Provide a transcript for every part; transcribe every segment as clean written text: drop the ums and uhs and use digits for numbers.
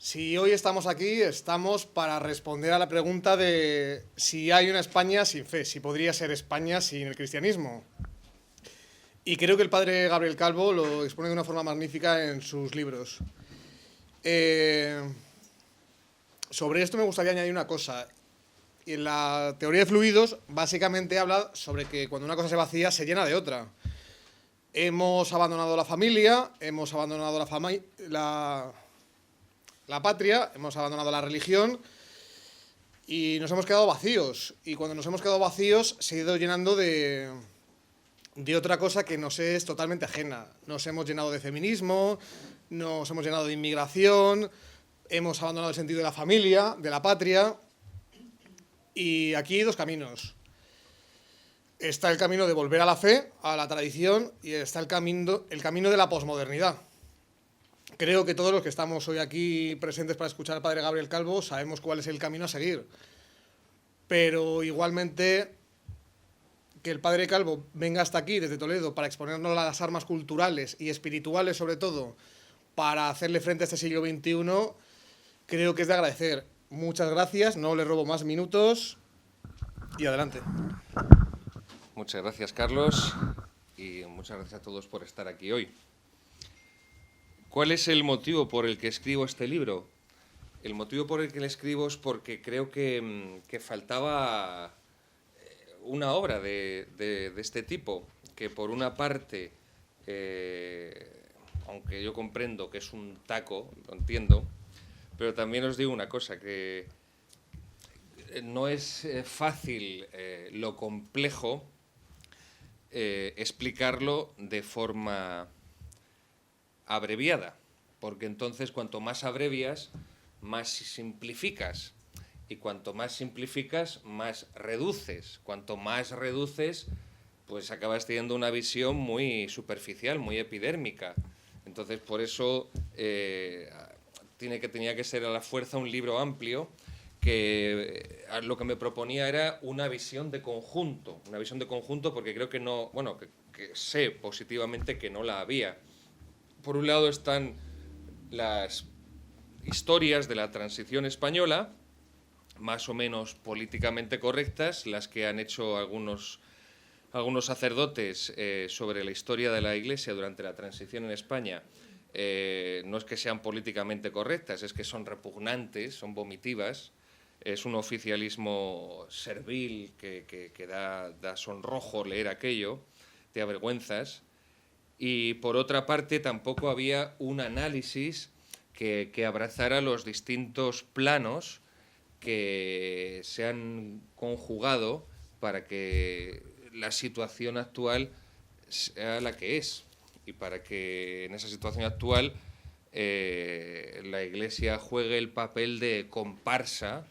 Si hoy estamos aquí, estamos para responder a la pregunta de si hay una España sin fe, si podría ser España sin el cristianismo. Y creo que el padre Gabriel Calvo lo expone de una forma magnífica en sus libros. Sobre esto me gustaría añadir una cosa. En la teoría de fluidos, básicamente habla sobre que cuando una cosa se vacía, se llena de otra. Hemos abandonado la familia, hemos abandonado la patria, hemos abandonado la religión y nos hemos quedado vacíos. Y cuando nos hemos quedado vacíos, se ha ido llenando de otra cosa que nos es totalmente ajena. Nos hemos llenado de feminismo, nos hemos llenado de inmigración, hemos abandonado el sentido de la familia, de la patria. Y aquí hay dos caminos. Está el camino de volver a la fe, a la tradición, y está el camino de la posmodernidad. Creo que todos los que estamos hoy aquí presentes para escuchar al padre Gabriel Calvo sabemos cuál es el camino a seguir. Pero igualmente que el padre Calvo venga hasta aquí, desde Toledo, para exponernos las armas culturales y espirituales, sobre todo, para hacerle frente a este siglo XXI, creo que es de agradecer. Muchas gracias, no le robo más minutos y adelante. Muchas gracias, Carlos, y muchas gracias a todos por estar aquí hoy. ¿Cuál es el motivo por el que escribo este libro? El motivo por el que lo escribo es porque creo que faltaba una obra de este tipo, que por una parte, aunque yo comprendo que es un taco, lo entiendo, pero también os digo una cosa, que no es fácil lo complejo explicarlo de forma abreviada, porque entonces cuanto más abrevias, más simplificas, y cuanto más simplificas, más reduces. Cuanto más reduces, pues acabas teniendo una visión muy superficial, muy epidérmica. Entonces, por eso tenía que ser a la fuerza un libro amplio, que lo que me proponía era una visión de conjunto, porque creo que no, bueno, que sé positivamente que no la había. Por un lado están las historias de la transición española, más o menos políticamente correctas, las que han hecho algunos sacerdotes sobre la historia de la Iglesia durante la transición en España. No es que sean políticamente correctas, es que son repugnantes, son vomitivas. Es un oficialismo servil que da sonrojo leer aquello, te avergüenzas. Y por otra parte tampoco había un análisis que abrazara los distintos planos que se han conjugado para que la situación actual sea la que es, y para que en esa situación actual la Iglesia juegue el papel de comparsa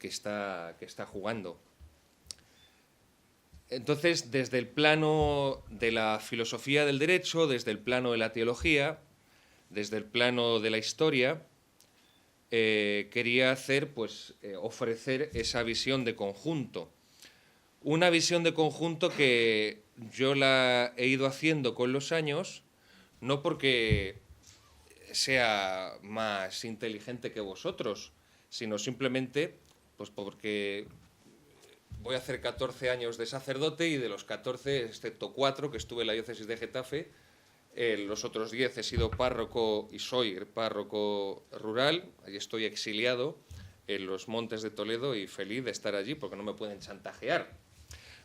que está jugando. Entonces, desde el plano de la filosofía del derecho, desde el plano de la teología, desde el plano de la historia, quería ofrecer esa visión de conjunto. Una visión de conjunto que yo la he ido haciendo con los años, no porque sea más inteligente que vosotros, sino simplemente pues porque voy a hacer 14 años de sacerdote, y de los 14, excepto 4 que estuve en la diócesis de Getafe, los otros 10 he sido párroco y soy párroco rural. Allí estoy exiliado en los montes de Toledo y feliz de estar allí porque no me pueden chantajear.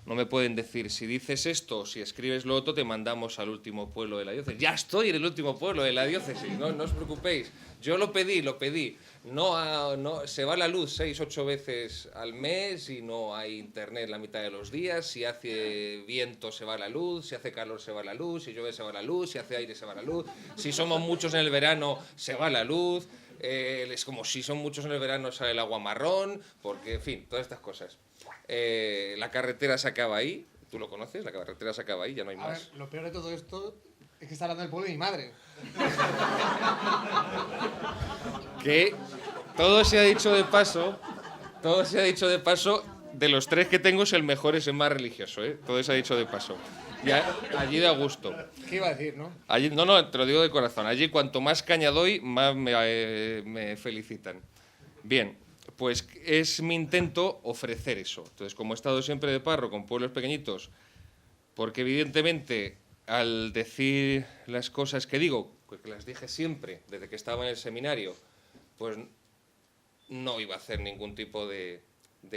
No me pueden decir, si dices esto o si escribes lo otro, te mandamos al último pueblo de la diócesis. Ya estoy en el último pueblo de la diócesis, no os preocupéis. Yo lo pedí. No, se va la luz 6 o 8 veces al mes y no hay internet la mitad de los días. Si hace viento se va la luz, si hace calor se va la luz, si llueve se va la luz, si hace aire se va la luz. Si somos muchos en el verano se va la luz. Es como si son muchos en el verano sale el agua marrón, porque, en fin, todas estas cosas. La carretera se acaba ahí, tú lo conoces, la carretera se acaba ahí, ya no hay más. A ver, lo peor de todo esto es que está hablando del pueblo de mi madre. Que todo se ha dicho de paso, de los 3 que tengo, el mejor es el más religioso, ¿eh? Todo se ha dicho de paso. allí da gusto. ¿Qué iba a decir, no? Allí, no, te lo digo de corazón. Allí cuanto más caña doy, más me felicitan. Bien, pues es mi intento ofrecer eso. Entonces, como he estado siempre de párroco con pueblos pequeñitos, porque evidentemente al decir las cosas que digo, que las dije siempre desde que estaba en el seminario, pues no iba a hacer ningún tipo de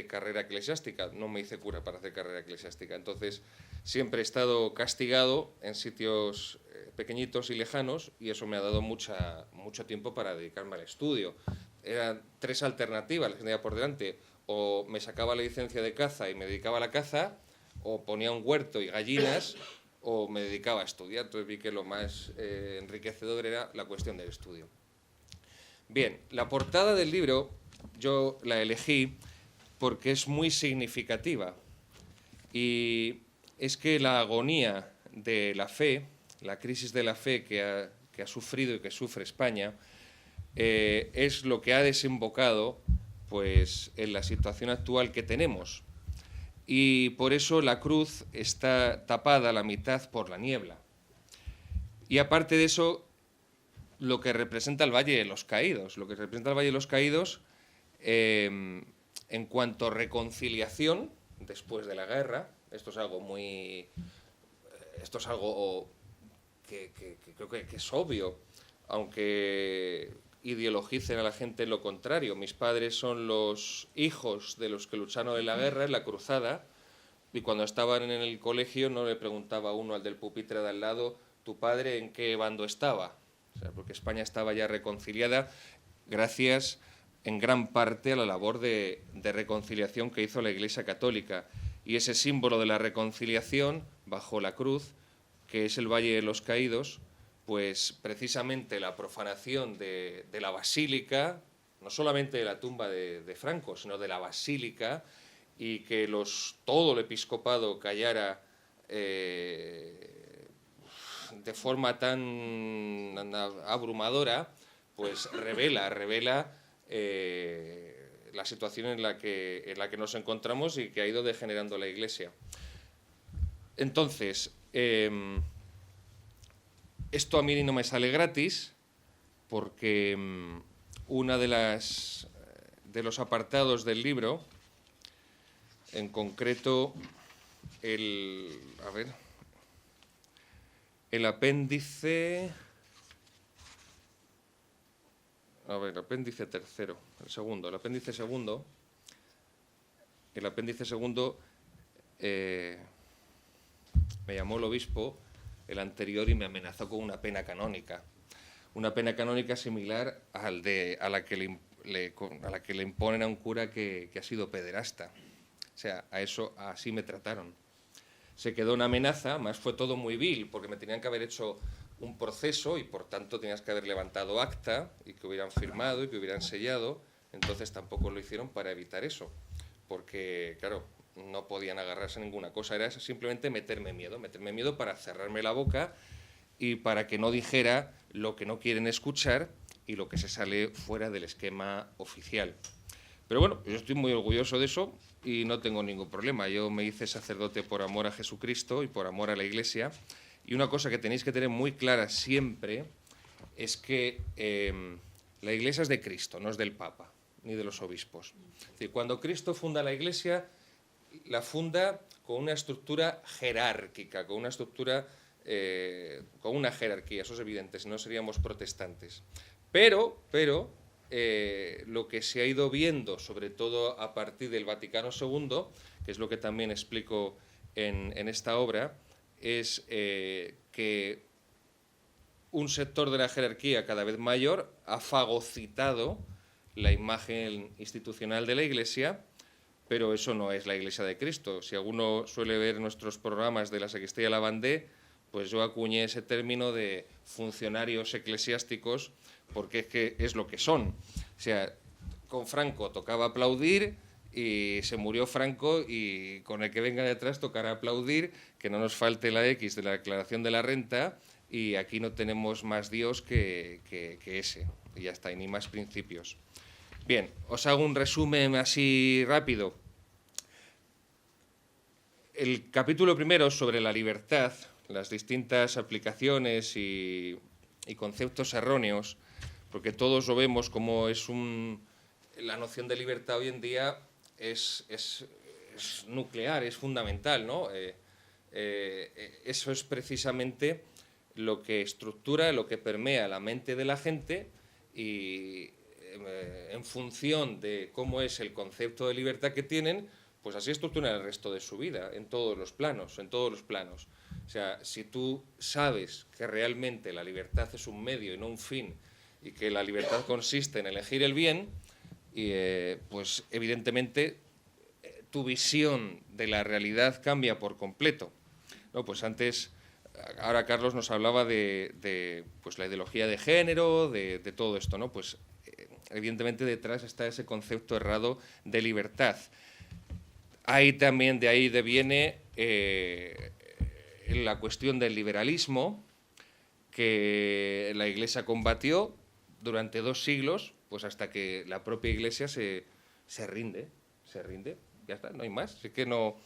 carrera eclesiástica. No me hice cura para hacer carrera eclesiástica. Entonces, siempre he estado castigado en sitios pequeñitos y lejanos y eso me ha dado mucho tiempo para dedicarme al estudio. Eran 3 alternativas las que tenía por delante. O me sacaba la licencia de caza y me dedicaba a la caza, o ponía un huerto y gallinas, o me dedicaba a estudiar. Entonces vi que lo más enriquecedor era la cuestión del estudio. Bien, la portada del libro yo la elegí porque es muy significativa. Y es que la agonía de la fe, la crisis de la fe que ha sufrido y que sufre España, es lo que ha desembocado pues, en la situación actual que tenemos. Y por eso la cruz está tapada a la mitad por la niebla. Y aparte de eso, lo que representa el Valle de los Caídos. Lo que representa el Valle de los Caídos, en cuanto a reconciliación después de la guerra, esto es algo que creo que es obvio, aunque ideologicen a la gente lo contrario. Mis padres son los hijos de los que lucharon en la guerra, en la cruzada, y cuando estaban en el colegio no le preguntaba uno al del pupitre de al lado, ¿tu padre en qué bando estaba? O sea, porque España estaba ya reconciliada gracias en gran parte a la labor de reconciliación que hizo la Iglesia Católica. Y ese símbolo de la reconciliación bajo la cruz, que es el Valle de los Caídos, pues precisamente la profanación de la basílica, no solamente de la tumba de Franco, sino de la basílica, y que todo el episcopado callara de forma tan abrumadora, pues revela la situación en la que nos encontramos y que ha ido degenerando la Iglesia. Entonces, esto a mí no me sale gratis, porque una de los apartados del libro, en concreto el apéndice tercero, el apéndice segundo, me llamó el obispo, el anterior, y me amenazó con una pena canónica. Una pena canónica similar a la que le imponen a un cura que ha sido pederasta. O sea, así me trataron. Se quedó una amenaza, más fue todo muy vil, porque me tenían que haber hecho un proceso y por tanto tenías que haber levantado acta y que hubieran firmado y que hubieran sellado. Entonces tampoco lo hicieron para evitar eso, porque, claro, no podían agarrarse a ninguna cosa. Era simplemente meterme miedo para cerrarme la boca y para que no dijera lo que no quieren escuchar y lo que se sale fuera del esquema oficial. Pero bueno, yo estoy muy orgulloso de eso y no tengo ningún problema. Yo me hice sacerdote por amor a Jesucristo y por amor a la Iglesia. Y una cosa que tenéis que tener muy clara siempre es que la Iglesia es de Cristo, no es del Papa ni de los obispos. Es decir, cuando Cristo funda la Iglesia, la funda con una estructura jerárquica, con una jerarquía, eso es evidente, si no seríamos protestantes. Pero lo que se ha ido viendo, sobre todo a partir del Vaticano II, que es lo que también explico en esta obra, es que un sector de la jerarquía cada vez mayor ha fagocitado la imagen institucional de la Iglesia, pero eso no es la Iglesia de Cristo. Si alguno suele ver nuestros programas de la Sacristía y la Bandé, pues yo acuñé ese término de funcionarios eclesiásticos, porque es que es lo que son. O sea, con Franco tocaba aplaudir y se murió Franco, y con el que venga detrás tocará aplaudir, que no nos falte la X de la declaración de la renta, y aquí no tenemos más Dios que ese, y ya está, y ni más principios. Bien, os hago un resumen así rápido. el capítulo primero sobre la libertad, las distintas aplicaciones y conceptos erróneos, porque todos lo vemos como la noción de libertad hoy en día es nuclear, es fundamental, ¿no? Eso es precisamente lo que estructura, lo que permea la mente de la gente y en función de cómo es el concepto de libertad que tienen, pues así estructuran el resto de su vida, en todos los planos, en todos los planos. O sea, si tú sabes que realmente la libertad es un medio y no un fin, y que la libertad consiste en elegir el bien, pues evidentemente tu visión de la realidad cambia por completo. No, pues antes, ahora Carlos nos hablaba de pues la ideología de género, de todo esto, ¿no? Pues evidentemente detrás está ese concepto errado de libertad. De ahí deviene la cuestión del liberalismo, que la Iglesia combatió durante 2 siglos, pues hasta que la propia Iglesia se rinde, ya está, no hay más, así que no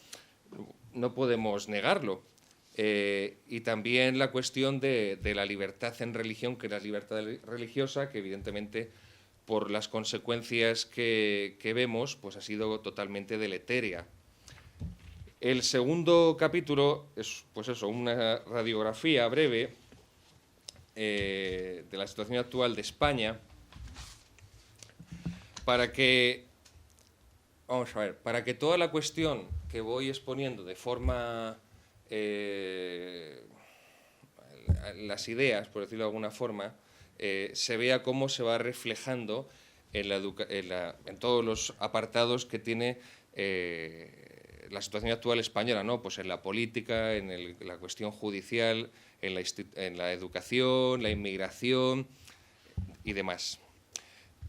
podemos negarlo. Y también la cuestión de la libertad en religión, que es la libertad religiosa, que evidentemente por las consecuencias que vemos, pues ha sido totalmente deletérea. El segundo capítulo es, pues eso, una radiografía breve de la situación actual de España, para que toda la cuestión que voy exponiendo de forma las ideas, por decirlo de alguna forma, se vea cómo se va reflejando en todos los apartados que tiene la situación actual española, ¿no? Pues en la política, en la cuestión judicial, en la educación, la inmigración y demás.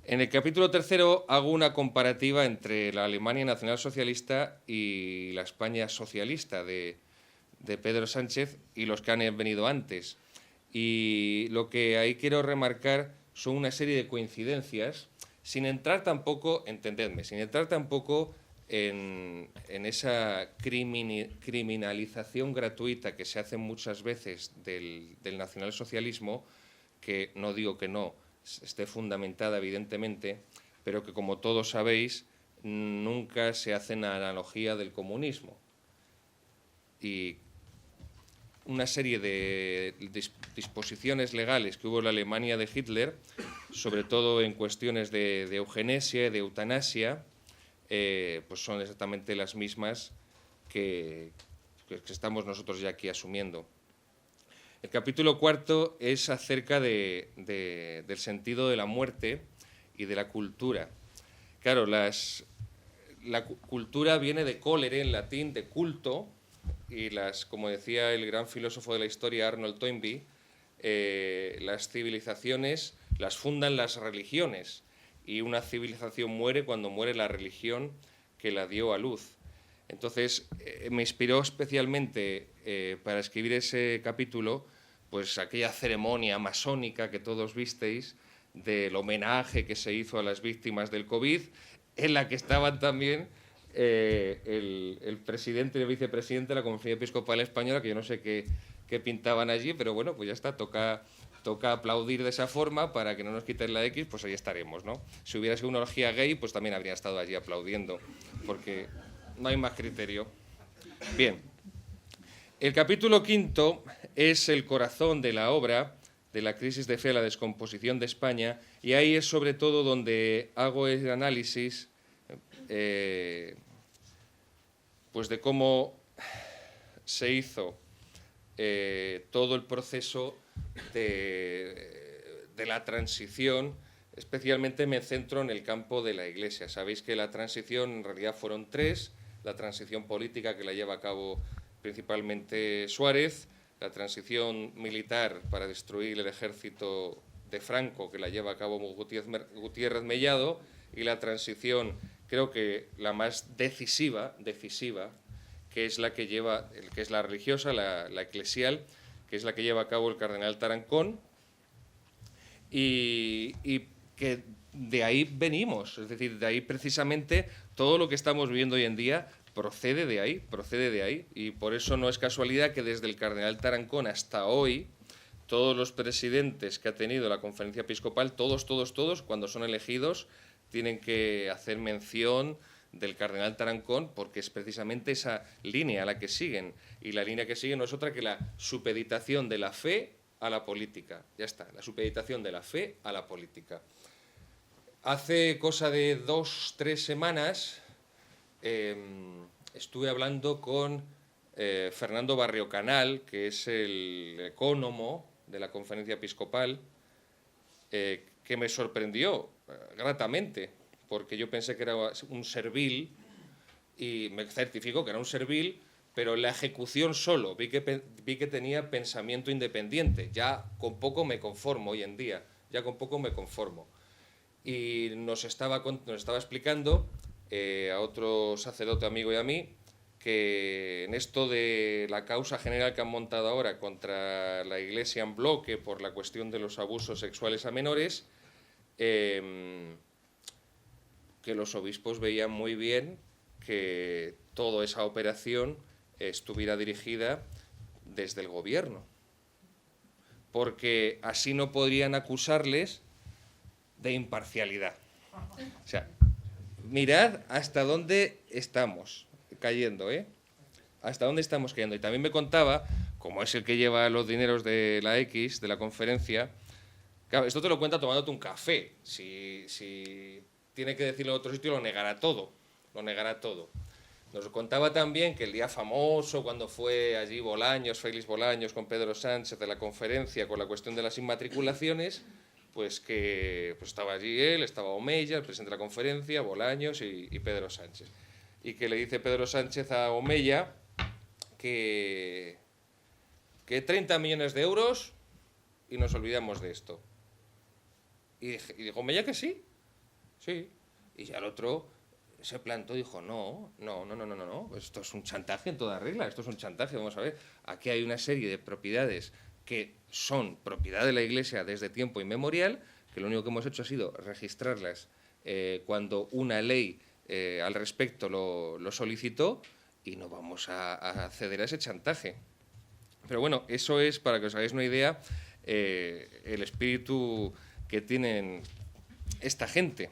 En el capítulo tercero hago una comparativa entre la Alemania nacionalsocialista y la España socialista de Pedro Sánchez y los que han venido antes. Y lo que ahí quiero remarcar son una serie de coincidencias, sin entrar tampoco, entendedme, sin entrar tampoco en esa criminalización gratuita que se hace muchas veces del nacionalsocialismo, que no digo que no esté fundamentada, evidentemente, pero que, como todos sabéis, nunca se hace una analogía del comunismo. Y una serie de disposiciones legales que hubo en la Alemania de Hitler, sobre todo en cuestiones de eugenesia, de eutanasia, pues son exactamente las mismas que estamos nosotros ya aquí asumiendo. El capítulo cuarto es acerca del sentido de la muerte y de la cultura. Claro, la cultura viene de colere, en latín, de culto, y como decía el gran filósofo de la historia Arnold Toynbee, las civilizaciones las fundan las religiones, y una civilización muere cuando muere la religión que la dio a luz. Entonces, me inspiró especialmente para escribir ese capítulo, pues aquella ceremonia masónica que todos visteis, del homenaje que se hizo a las víctimas del COVID, en la que estaban también el presidente y el vicepresidente de la Conferencia Episcopal Española, que yo no sé qué pintaban allí, pero bueno, pues ya está, toca aplaudir de esa forma para que no nos quiten la X, pues ahí estaremos, ¿no? Si hubiera sido una orgía gay, pues también habría estado allí aplaudiendo, porque no hay más criterio. Bien, el capítulo quinto es el corazón de la obra, de la crisis de fe, la descomposición de España, y ahí es sobre todo donde hago el análisis pues de cómo se hizo todo el proceso de la transición. Especialmente me centro en el campo de la Iglesia. Sabéis que la transición en realidad fueron 3, la transición política, que la lleva a cabo principalmente Suárez, la transición militar para destruir el ejército de Franco, que la lleva a cabo Gutiérrez Mellado, y la transición, creo que la más decisiva, que es la que es la religiosa, la eclesial, que es la que lleva a cabo el cardenal Tarancón, y que de ahí venimos, es decir, de ahí precisamente todo lo que estamos viviendo hoy en día procede de ahí, y por eso no es casualidad que desde el cardenal Tarancón hasta hoy, todos los presidentes que ha tenido la Conferencia Episcopal, todos, cuando son elegidos, tienen que hacer mención del cardenal Tarancón, porque es precisamente esa línea a la que siguen, y la línea que siguen no es otra que la supeditación de la fe a la política. Ya está, la supeditación de la fe a la política. Hace cosa de 2-3 semanas estuve hablando con Fernando Barrio Canal, que es el ecónomo de la Conferencia Episcopal, que me sorprendió gratamente, porque yo pensé que era un servil, y me certificó que era un servil, pero en la ejecución solo vi que tenía pensamiento independiente. Ya con poco me conformo hoy en día, Y nos estaba explicando a otro sacerdote amigo y a mí que en esto de la causa general que han montado ahora contra la Iglesia en bloque por la cuestión de los abusos sexuales a menores, que los obispos veían muy bien que toda esa operación estuviera dirigida desde el gobierno, porque así no podrían acusarles de imparcialidad. O sea, mirad hasta dónde estamos cayendo, hasta dónde estamos cayendo. Y también me contaba, como es el que lleva los dineros de la X, de la conferencia, claro, esto te lo cuenta tomándote un café. Si tiene que decirlo en otro sitio, lo negará todo. Nos contaba también que el día famoso, cuando fue allí Bolaños, Félix Bolaños, con Pedro Sánchez, de la conferencia, con la cuestión de las inmatriculaciones, pues que estaba allí él, estaba Omeya, el presidente de la conferencia, Bolaños y Pedro Sánchez. Y que le dice Pedro Sánchez a Omeya que 30 millones de euros y nos olvidamos de esto. Y dijo Omeya que sí. Y ya el otro se plantó y dijo, no, esto es un chantaje en toda regla, vamos a ver. Aquí hay una serie de propiedades que son propiedad de la Iglesia desde tiempo inmemorial, que lo único que hemos hecho ha sido registrarlas cuando una ley al respecto lo solicitó, y no vamos a ceder a ese chantaje. Pero bueno, eso es, para que os hagáis una idea, el espíritu que tienen esta gente.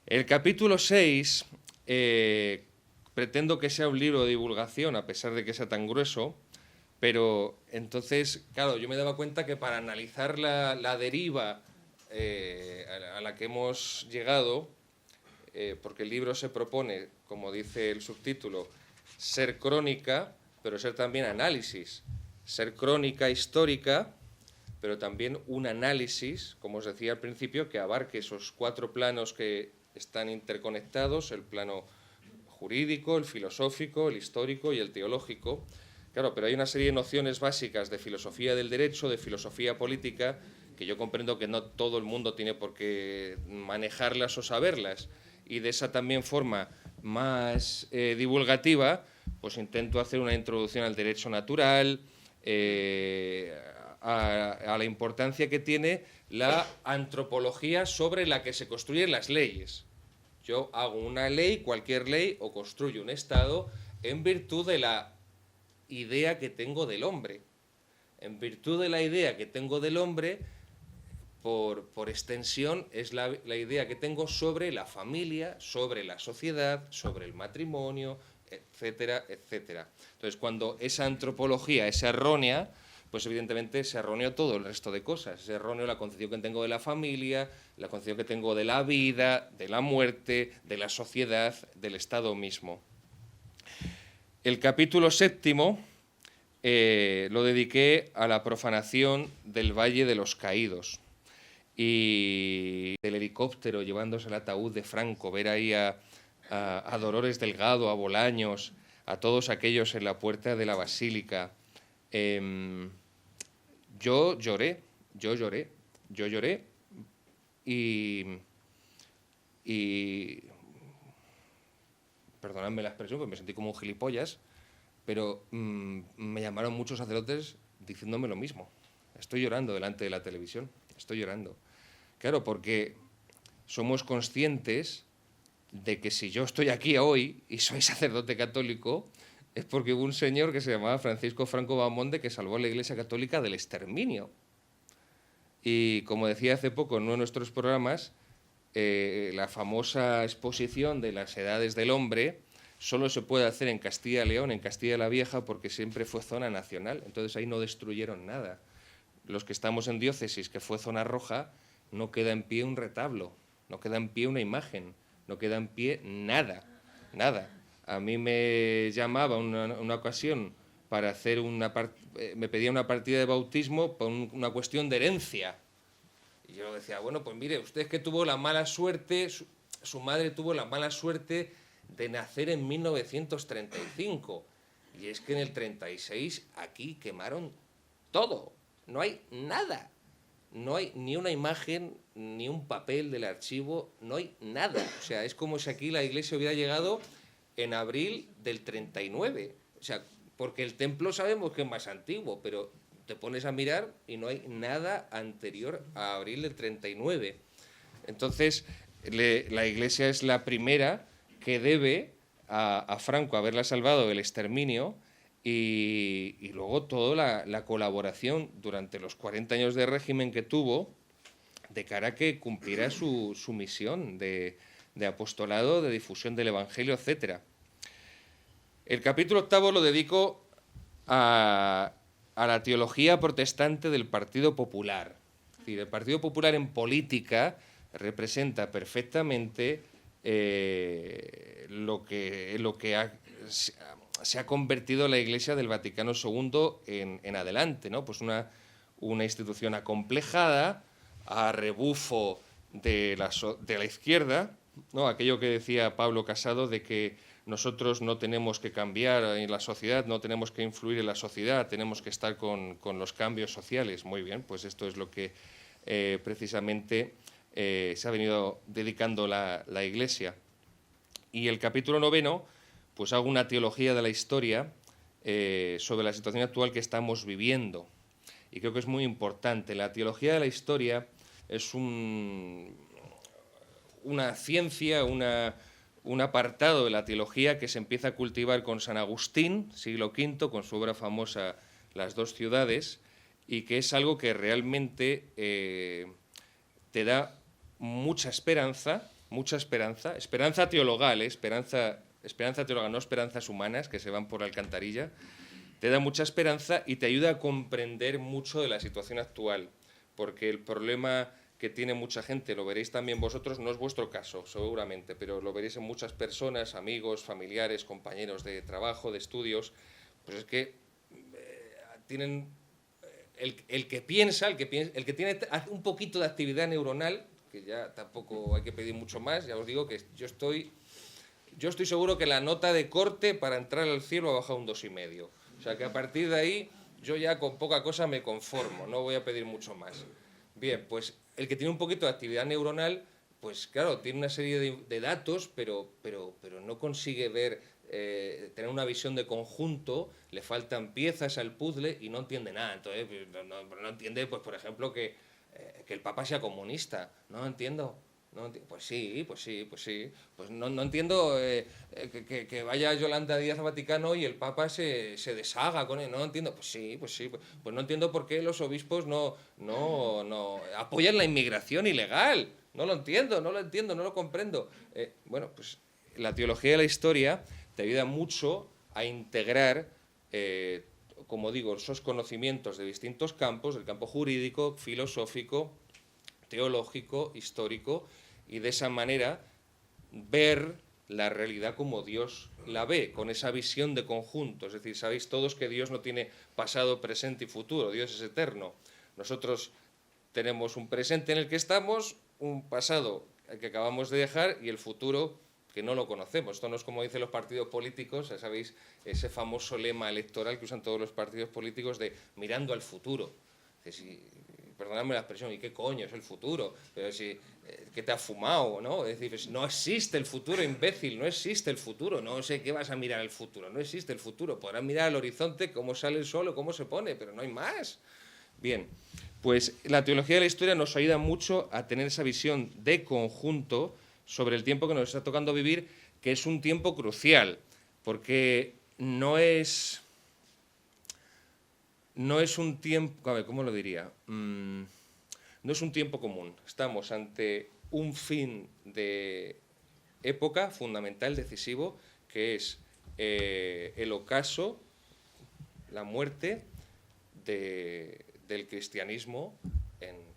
El capítulo 6 pretendo que sea un libro de divulgación, a pesar de que sea tan grueso, pero entonces, claro, yo me daba cuenta que para analizar la deriva a la que hemos llegado, porque el libro se propone, como dice el subtítulo, ser crónica, pero ser también análisis. Ser crónica histórica, pero también un análisis, como os decía al principio, que abarque esos 4 planos que están interconectados, el plano jurídico, el filosófico, el histórico y el teológico. Claro, pero hay una serie de nociones básicas de filosofía del derecho, de filosofía política, que yo comprendo que no todo el mundo tiene por qué manejarlas o saberlas. Y de esa también forma más divulgativa, pues intento hacer una introducción al derecho natural, a la importancia que tiene la antropología sobre la que se construyen las leyes. Yo hago una ley, cualquier ley, o construyo un Estado en virtud de la idea que tengo del hombre. En virtud de la idea que tengo del hombre, por extensión, es la idea que tengo sobre la familia, sobre la sociedad, sobre el matrimonio, etcétera, etcétera. Entonces, cuando esa antropología es errónea, pues evidentemente es erróneo todo el resto de cosas. Es erróneo la concepción que tengo de la familia, la concepción que tengo de la vida, de la muerte, de la sociedad, del Estado mismo. El capítulo 7 lo dediqué a la profanación del Valle de los Caídos. Y del helicóptero llevándose el ataúd de Franco, ver ahí a Dolores Delgado, a Bolaños, a todos aquellos en la puerta de la basílica. Yo lloré y perdonadme la expresión, porque me sentí como un gilipollas, pero me llamaron muchos sacerdotes diciéndome lo mismo. Estoy llorando delante de la televisión, estoy llorando. Claro, porque somos conscientes de que si yo estoy aquí hoy y soy sacerdote católico, es porque hubo un señor que se llamaba Francisco Franco Bahamonde que salvó a la Iglesia Católica del exterminio. Y como decía hace poco en uno de nuestros programas, la famosa exposición de las edades del hombre solo se puede hacer en Castilla y León, en Castilla la Vieja, porque siempre fue zona nacional. Entonces ahí no destruyeron nada. Los que estamos en diócesis, que fue zona roja, no queda en pie un retablo, no queda en pie una imagen, no queda en pie nada, nada. A mí me llamaba una ocasión para hacer me pedía una partida de bautismo por una cuestión de herencia. Y yo decía, bueno, pues mire, usted es que tuvo la mala suerte, su madre tuvo la mala suerte de nacer en 1935. Y es que en el 36 aquí quemaron todo. No hay nada. No hay ni una imagen, ni un papel del archivo, no hay nada. O sea, es como si aquí la iglesia hubiera llegado en abril del 39. O sea, porque el templo sabemos que es más antiguo, pero te pones a mirar y no hay nada anterior a abril del 39. Entonces, la Iglesia es la primera que debe a Franco haberla salvado del exterminio y luego toda la colaboración durante los 40 años de régimen que tuvo de cara a que cumpliera su misión de apostolado, de difusión del Evangelio, etc. El capítulo 8 lo dedico a la teología protestante del Partido Popular. Es decir, el Partido Popular en política representa perfectamente lo que se ha convertido la Iglesia del Vaticano II en adelante, ¿no? Pues una institución acomplejada, a rebufo de la izquierda, ¿no? Aquello que decía Pablo Casado de que nosotros no tenemos que cambiar en la sociedad, no tenemos que influir en la sociedad, tenemos que estar con los cambios sociales. Muy bien, pues esto es lo que precisamente se ha venido dedicando la Iglesia. Y el capítulo 9, pues hago una teología de la historia sobre la situación actual que estamos viviendo. Y creo que es muy importante. La teología de la historia es una ciencia, un apartado de la teología que se empieza a cultivar con San Agustín, siglo V, con su obra famosa Las dos ciudades, y que es algo que realmente te da mucha esperanza teologal, esperanza teologal, no esperanzas humanas que se van por la alcantarilla, te da mucha esperanza y te ayuda a comprender mucho de la situación actual, porque el problema que tiene mucha gente, lo veréis también vosotros, no es vuestro caso, seguramente, pero lo veréis en muchas personas, amigos, familiares, compañeros de trabajo, de estudios, pues es que tienen el que piensa, el que tiene un poquito de actividad neuronal, que ya tampoco hay que pedir mucho más, ya os digo que yo estoy seguro que la nota de corte para entrar al cielo ha bajado un 2,5. O sea que a partir de ahí yo ya con poca cosa me conformo, no voy a pedir mucho más. Bien, pues el que tiene un poquito de actividad neuronal, pues claro, tiene una serie de datos, pero no consigue tener una visión de conjunto, le faltan piezas al puzzle y no entiende nada. Entonces no entiende, pues por ejemplo, que el Papa sea comunista. No entiendo. Pues sí. Pues no entiendo que vaya Yolanda Díaz al Vaticano y el Papa se deshaga con él. No entiendo. Pues sí. Pues no entiendo por qué los obispos no apoyan la inmigración ilegal. No lo entiendo, no lo comprendo. Bueno, pues la teología de la historia te ayuda mucho a integrar, como digo, esos conocimientos de distintos campos, el campo jurídico, filosófico, teológico, histórico, y de esa manera ver la realidad como Dios la ve, con esa visión de conjunto. Es decir, sabéis todos que Dios no tiene pasado, presente y futuro, Dios es eterno. Nosotros tenemos un presente en el que estamos, un pasado que acabamos de dejar y el futuro que no lo conocemos. Esto no es como dicen los partidos políticos, ya sabéis, ese famoso lema electoral que usan todos los partidos políticos de mirando al futuro. Perdonadme la expresión, ¿y qué coño es el futuro? Pero ¿qué te ha fumado, no? Es decir, pues no existe el futuro, imbécil, no existe el futuro. No sé qué vas a mirar el futuro, no existe el futuro. Podrás mirar al horizonte, cómo sale el sol o cómo se pone, pero no hay más. Bien, pues la teología de la historia nos ayuda mucho a tener esa visión de conjunto sobre el tiempo que nos está tocando vivir, que es un tiempo crucial, porque no es un tiempo, a ver, ¿cómo lo diría? No es un tiempo común. Estamos ante un fin de época fundamental, decisivo, que es el ocaso, la muerte del cristianismo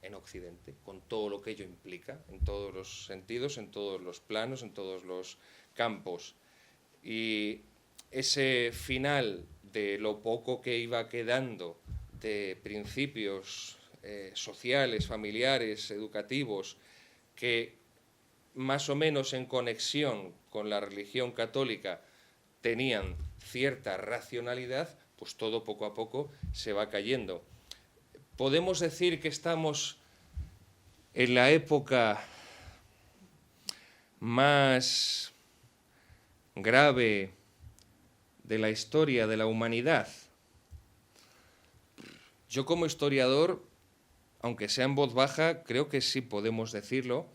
en Occidente, con todo lo que ello implica, en todos los sentidos, en todos los planos, en todos los campos. Y ese final de lo poco que iba quedando de principios sociales, familiares, educativos, que más o menos en conexión con la religión católica tenían cierta racionalidad, pues todo poco a poco se va cayendo. Podemos decir que estamos en la época más grave de la historia de la humanidad. Yo como historiador, aunque sea en voz baja, creo que sí podemos decirlo,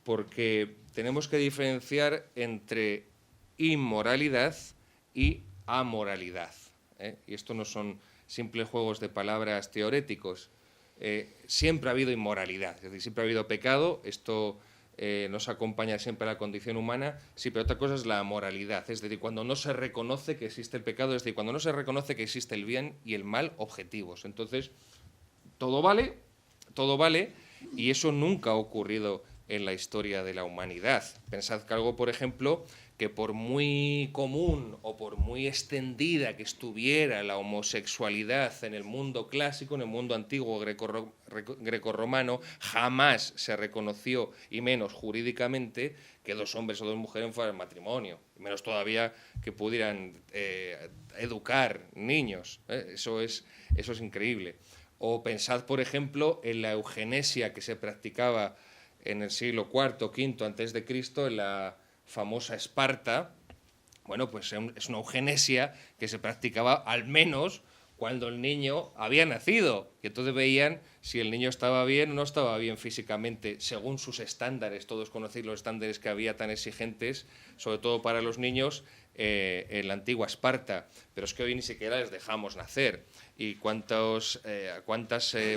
porque tenemos que diferenciar entre inmoralidad y amoralidad, ¿eh? Y esto no son simples juegos de palabras teoréticos. Siempre ha habido inmoralidad, es decir, siempre ha habido pecado, esto nos acompaña siempre a la condición humana, sí, pero otra cosa es la amoralidad, es decir, cuando no se reconoce que existe el pecado, es decir, cuando no se reconoce que existe el bien y el mal objetivos. Entonces, todo vale, y eso nunca ha ocurrido en la historia de la humanidad. Pensad que algo, por ejemplo, que por muy común o por muy extendida que estuviera la homosexualidad en el mundo clásico, en el mundo antiguo grecorromano, jamás se reconoció, y menos jurídicamente, que dos hombres o dos mujeres fueran matrimonio, y menos todavía que pudieran educar niños. Eso es increíble. O pensad, por ejemplo, en la eugenesia que se practicaba en el siglo IV, V antes de Cristo, en la famosa Esparta. Bueno, pues es una eugenesia que se practicaba al menos cuando el niño había nacido, y entonces veían si el niño estaba bien o no estaba bien físicamente, según sus estándares. Todos conocéis los estándares que había tan exigentes, sobre todo para los niños, en la antigua Esparta, pero es que hoy ni siquiera les dejamos nacer. Y cuántas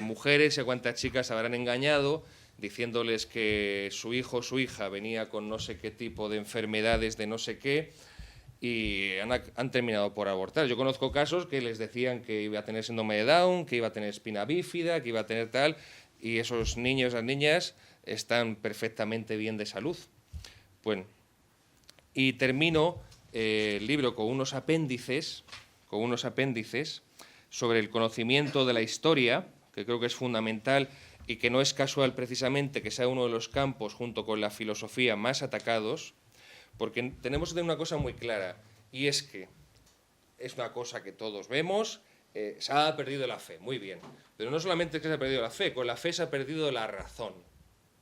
mujeres y a cuántas chicas habrán engañado diciéndoles que su hijo o su hija venía con no sé qué tipo de enfermedades de no sé qué, y han terminado por abortar. Yo conozco casos que les decían que iba a tener síndrome de Down, que iba a tener espina bífida, que iba a tener tal, y esos niños, las niñas, están perfectamente bien de salud. Bueno, y termino el libro con unos apéndices sobre el conocimiento de la historia, que creo que es fundamental y que no es casual precisamente que sea uno de los campos, junto con la filosofía, más atacados, porque tenemos que tener una cosa muy clara, y es que es una cosa que todos vemos, se ha perdido la fe, muy bien, pero no solamente es que se ha perdido la fe, con la fe se ha perdido la razón,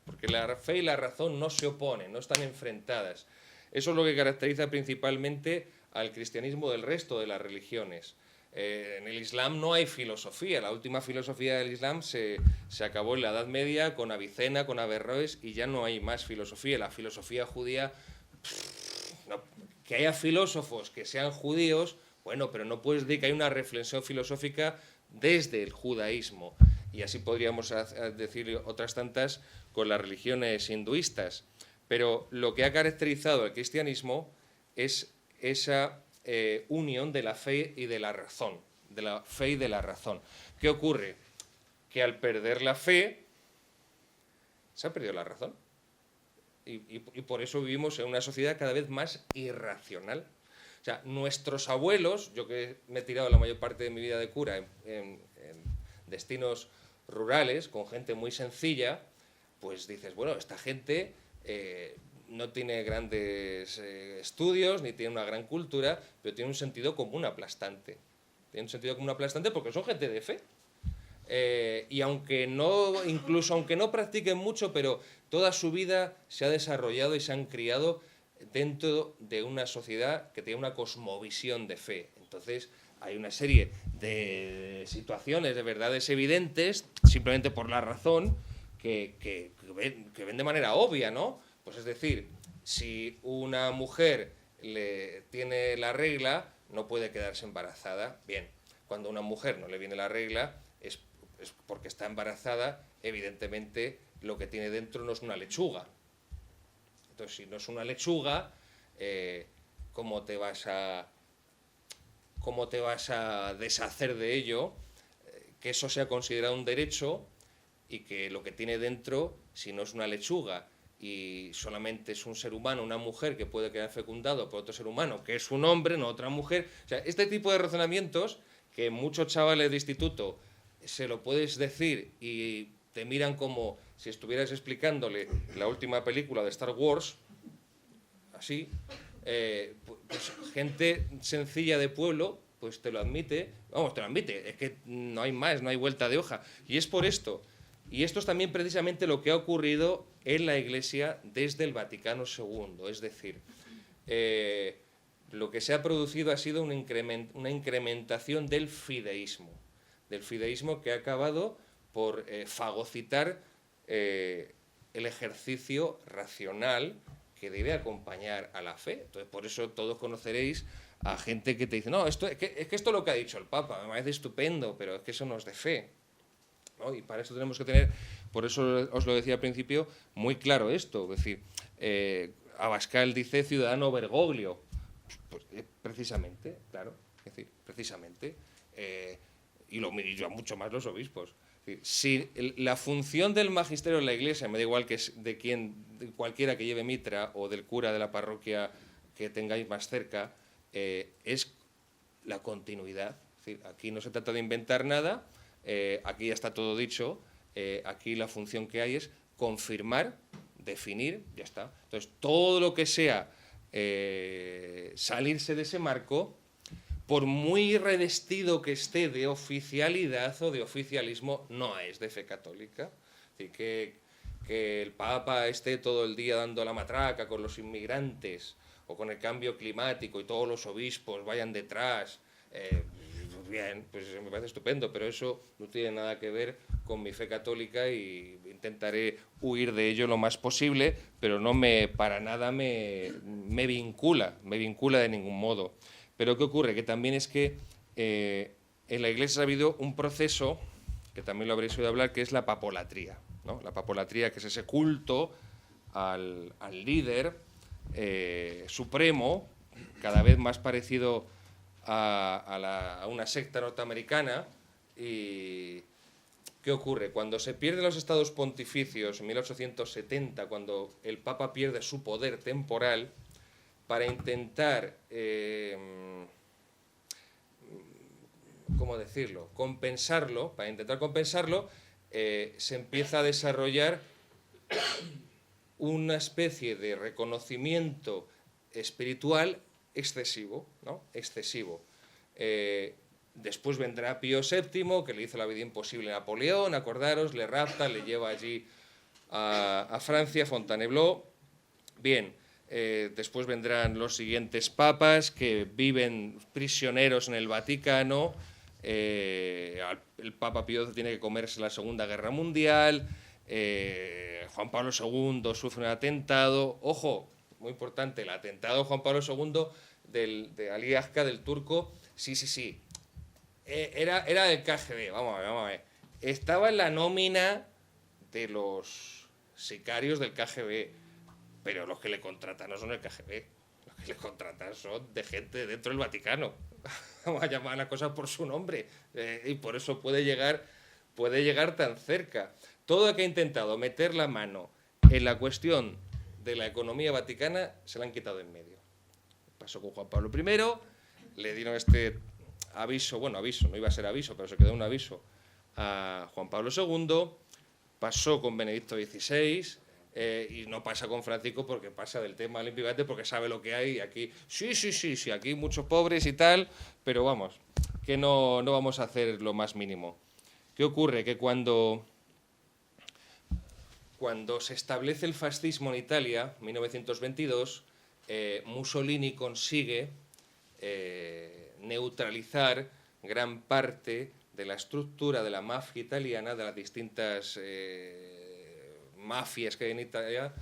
porque la fe y la razón no se oponen, no están enfrentadas. Eso es lo que caracteriza principalmente al cristianismo del resto de las religiones. En el Islam no hay filosofía. La última filosofía del Islam se acabó en la Edad Media con Avicena, con Averroes, y ya no hay más filosofía. La filosofía judía, no, que haya filósofos que sean judíos, bueno, pero no puedes decir que hay una reflexión filosófica desde el judaísmo. Y así podríamos decir otras tantas con las religiones hinduistas. Pero lo que ha caracterizado al cristianismo es esa unión de la fe y de la razón, de la fe y de la razón. ¿Qué ocurre? Que al perder la fe, se ha perdido la razón. Y por eso vivimos en una sociedad cada vez más irracional. O sea, nuestros abuelos, yo que me he tirado la mayor parte de mi vida de cura en destinos rurales, con gente muy sencilla, pues dices, bueno, esta gente no tiene grandes estudios, ni tiene una gran cultura, pero tiene un sentido común aplastante. Tiene un sentido común aplastante porque son gente de fe. Y incluso aunque no practiquen mucho, pero toda su vida se ha desarrollado y se han criado dentro de una sociedad que tiene una cosmovisión de fe. Entonces, hay una serie de situaciones, de verdades evidentes, simplemente por la razón, que ven de manera obvia, ¿no? Pues es decir, si una mujer tiene la regla, no puede quedarse embarazada. Bien, cuando a una mujer no le viene la regla, es porque está embarazada, evidentemente lo que tiene dentro no es una lechuga. Entonces, si no es una lechuga, ¿cómo te vas a deshacer de ello? Que eso sea considerado un derecho y que lo que tiene dentro, si no es una lechuga y solamente es un ser humano, una mujer que puede quedar fecundado por otro ser humano, que es un hombre, no otra mujer. O sea, este tipo de razonamientos que muchos chavales de instituto se lo puedes decir y te miran como si estuvieras explicándole la última película de Star Wars, así, pues gente sencilla de pueblo, pues te lo admite, vamos, te lo admite, es que no hay más, no hay vuelta de hoja. Y es por esto. Y esto es también precisamente lo que ha ocurrido en la Iglesia desde el Vaticano II. Es decir, lo que se ha producido ha sido una incrementación del fideísmo que ha acabado por fagocitar el ejercicio racional que debe acompañar a la fe. Entonces, por eso todos conoceréis a gente que te dice, no, es que esto es lo que ha dicho el Papa, me parece estupendo, pero es que eso no es de fe, ¿no? Y para eso tenemos que tener, por eso os lo decía al principio, muy claro esto. Es decir, Abascal dice ciudadano Bergoglio. Pues, precisamente, claro, es decir, precisamente. Y yo a mucho más los obispos. Si la función del magisterio en la Iglesia, me da igual que es de cualquiera que lleve mitra o del cura de la parroquia que tengáis más cerca, es la continuidad. Es decir, aquí no se trata de inventar nada, aquí ya está todo dicho, aquí la función que hay es confirmar, definir, ya está. Entonces, todo lo que sea salirse de ese marco, por muy revestido que esté de oficialidad o de oficialismo, no es de fe católica. Es decir, que el Papa esté todo el día dando la matraca con los inmigrantes o con el cambio climático y todos los obispos vayan detrás, bien, pues me parece estupendo, pero eso no tiene nada que ver con mi fe católica y intentaré huir de ello lo más posible, pero no para nada me vincula de ningún modo. Pero ¿qué ocurre? Que también es que en la Iglesia ha habido un proceso, que también lo habréis oído hablar, que es la papolatría, ¿no? La papolatría, que es ese culto al líder supremo, cada vez más parecido a una secta norteamericana. ¿Y qué ocurre? Cuando se pierden los estados pontificios en 1870, cuando el Papa pierde su poder temporal, para intentar, ¿cómo decirlo?, compensarlo, se empieza a desarrollar una especie de reconocimiento espiritual excesivo, ¿no? Excesivo. Después vendrá Pío VII, que le hizo la vida imposible a Napoleón, acordaros, le rapta, le lleva allí a Francia, Fontainebleau. Bien, después vendrán los siguientes papas que viven prisioneros en el Vaticano. El Papa Pío tiene que comerse la Segunda Guerra Mundial. Juan Pablo II sufre un atentado. Ojo, muy importante, el atentado de Juan Pablo II de Ali Azka, del turco. Sí. Era del KGB, vamos a ver. Estaba en la nómina de los sicarios del KGB. Pero los que le contratan no son el KGB, los que le contratan son de gente dentro del Vaticano. Vamos a llamar a las cosas por su nombre. Y por eso puede llegar tan cerca. Todo el que ha intentado meter la mano en la cuestión de la economía vaticana se la han quitado en medio. Pasó con Juan Pablo I, le dieron este aviso, no iba a ser aviso, pero se quedó un aviso a Juan Pablo II, pasó con Benedicto XVI, y no pasa con Francisco porque pasa del tema del impigrante porque sabe lo que hay. Aquí sí, aquí hay muchos pobres y tal, pero vamos, que no vamos a hacer lo más mínimo. ¿Qué ocurre? Que cuando se establece el fascismo en Italia, en 1922, Mussolini consigue neutralizar gran parte de la estructura de la mafia italiana, de las distintas mafias que hay en Italia,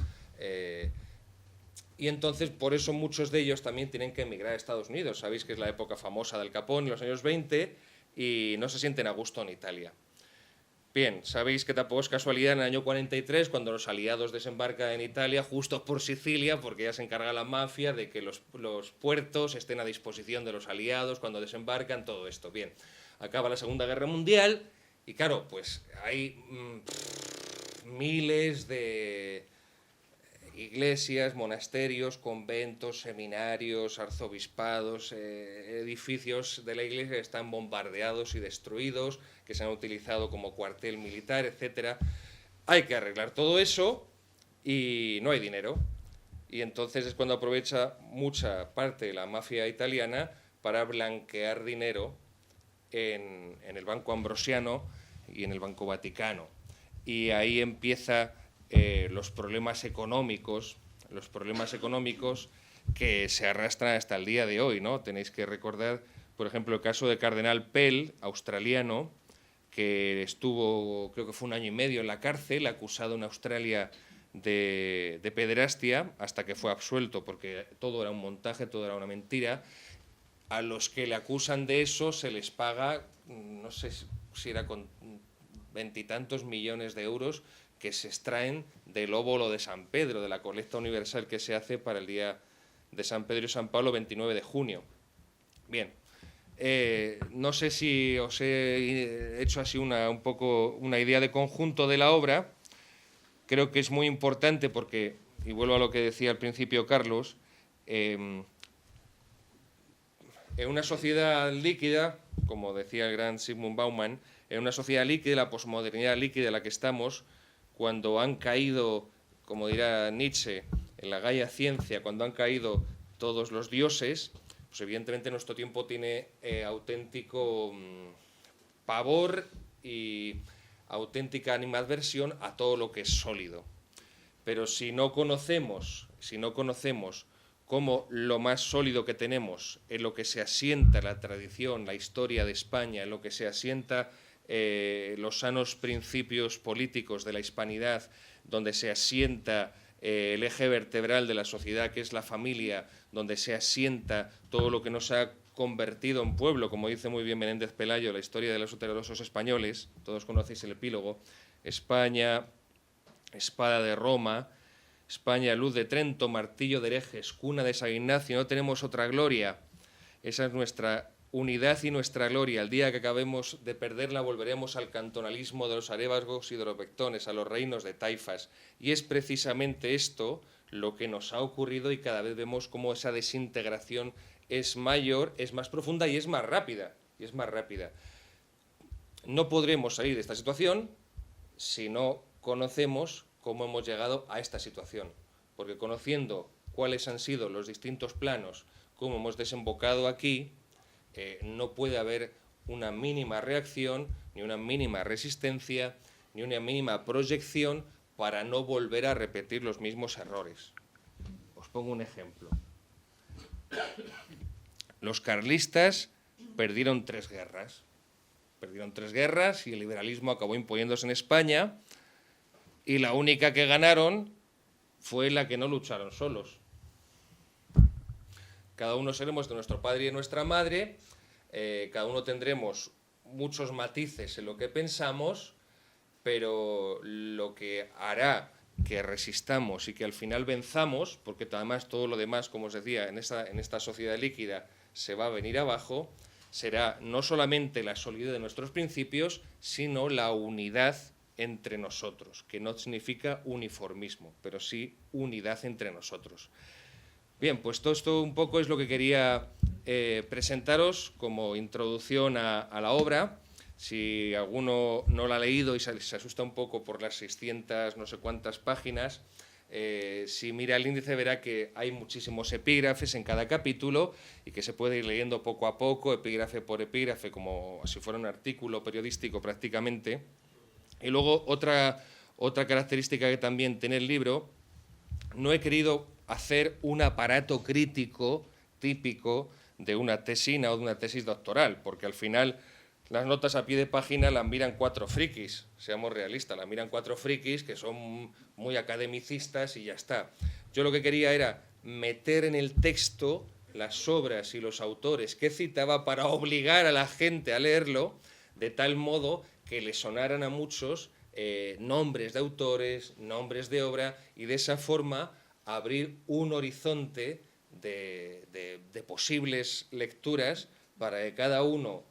Y entonces, por eso muchos de ellos también tienen que emigrar a Estados Unidos. Sabéis que es la época famosa del Capone, en los años 20, y no se sienten a gusto en Italia. Bien, sabéis que tampoco es casualidad en el año 43, cuando los aliados desembarcan en Italia, justo por Sicilia, porque ya se encarga la mafia de que los puertos estén a disposición de los aliados cuando desembarcan, todo esto. Bien, acaba la Segunda Guerra Mundial y claro, pues hay miles de iglesias, monasterios, conventos, seminarios, arzobispados, edificios de la iglesia que están bombardeados y destruidos, que se han utilizado como cuartel militar, etc. Hay que arreglar todo eso y no hay dinero. Y entonces es cuando aprovecha mucha parte de la mafia italiana para blanquear dinero en el Banco Ambrosiano y en el Banco Vaticano. Y ahí empieza los problemas económicos que se arrastran hasta el día de hoy, ¿no? Tenéis que recordar, por ejemplo, el caso del cardenal Pell, australiano, que estuvo, creo que fue 1 año y medio en la cárcel, acusado en Australia de pederastia, hasta que fue absuelto, porque todo era un montaje, todo era una mentira. A los que le acusan de eso se les paga, no sé si era con 20 y tantos millones de euros, que se extraen del óbolo de San Pedro, de la colecta universal que se hace para el día de San Pedro y San Pablo, 29 de junio. Bien, no sé si os he hecho así un poco una idea de conjunto de la obra. Creo que es muy importante porque, y vuelvo a lo que decía al principio Carlos, en una sociedad líquida, como decía el gran Zygmunt Bauman, en una sociedad líquida, la posmodernidad líquida en la que estamos, cuando han caído, como dirá Nietzsche, en la Gaia Ciencia, cuando han caído todos los dioses, pues evidentemente nuestro tiempo tiene auténtico pavor y auténtica animadversión a todo lo que es sólido. Pero si no conocemos cómo lo más sólido que tenemos, en lo que se asienta la tradición, la historia de España, en lo que se asienta los sanos principios políticos de la hispanidad, donde se asienta el eje vertebral de la sociedad, que es la familia, donde se asienta todo lo que nos ha convertido en pueblo, como dice muy bien Menéndez Pelayo, la historia de los poderosos españoles, todos conocéis el epílogo, España, espada de Roma, España, luz de Trento, martillo de herejes, cuna de San Ignacio, no tenemos otra gloria. Esa es nuestra unidad y nuestra gloria. El día que acabemos de perderla volveremos al cantonalismo de los arévagos y de los bectones, a los reinos de taifas. Y es precisamente esto lo que nos ha ocurrido y cada vez vemos cómo esa desintegración es mayor, es más profunda y es más rápida. No podremos salir de esta situación si no conocemos cómo hemos llegado a esta situación. Porque conociendo cuáles han sido los distintos planos, cómo hemos desembocado aquí, no puede haber una mínima reacción, ni una mínima resistencia, ni una mínima proyección para no volver a repetir los mismos errores. Os pongo un ejemplo. Los carlistas perdieron 3 guerras. Y el liberalismo acabó imponiéndose en España, y la única que ganaron fue la que no lucharon solos. Cada uno seremos de nuestro padre y de nuestra madre, cada uno tendremos muchos matices en lo que pensamos, pero lo que hará que resistamos y que al final venzamos, porque además todo lo demás, como os decía, en esta sociedad líquida se va a venir abajo, será no solamente la solidez de nuestros principios, sino la unidad entre nosotros, que no significa uniformismo, pero sí unidad entre nosotros. Bien, pues todo esto un poco es lo que quería presentaros como introducción a la obra. Si alguno no la ha leído y se asusta un poco por las 600 no sé cuántas páginas, si mira el índice verá que hay muchísimos epígrafes en cada capítulo y que se puede ir leyendo poco a poco, epígrafe por epígrafe, como si fuera un artículo periodístico prácticamente. Y luego otra característica que también tiene el libro, no he querido hacer un aparato crítico típico de una tesina o de una tesis doctoral, porque al final las notas a pie de página las miran 4 frikis, seamos realistas, las miran 4 frikis que son muy academicistas y ya está. Yo lo que quería era meter en el texto las obras y los autores que citaba para obligar a la gente a leerlo, de tal modo que le sonaran a muchos nombres de autores, nombres de obra, y de esa forma abrir un horizonte de posibles lecturas para que cada uno,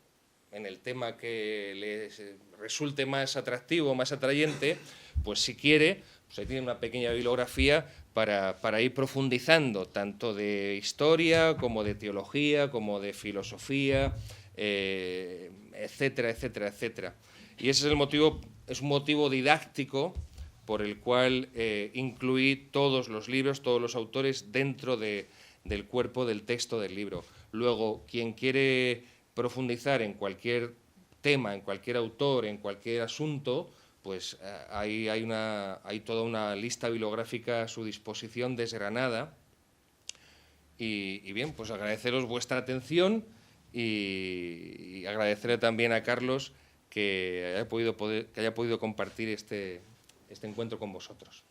en el tema que les resulte más atractivo, más atrayente, pues si quiere, pues ahí tiene una pequeña bibliografía para ir profundizando, tanto de historia, como de teología, como de filosofía, etcétera, etcétera, etcétera. Y ese es el motivo, es un motivo didáctico por el cual incluí todos los libros, todos los autores dentro del cuerpo del texto del libro. Luego, quien quiere profundizar en cualquier tema, en cualquier autor, en cualquier asunto, pues hay toda una lista bibliográfica a su disposición desgranada. Y bien, pues agradeceros vuestra atención y agradecerle también a Carlos que haya podido compartir este encuentro con vosotros.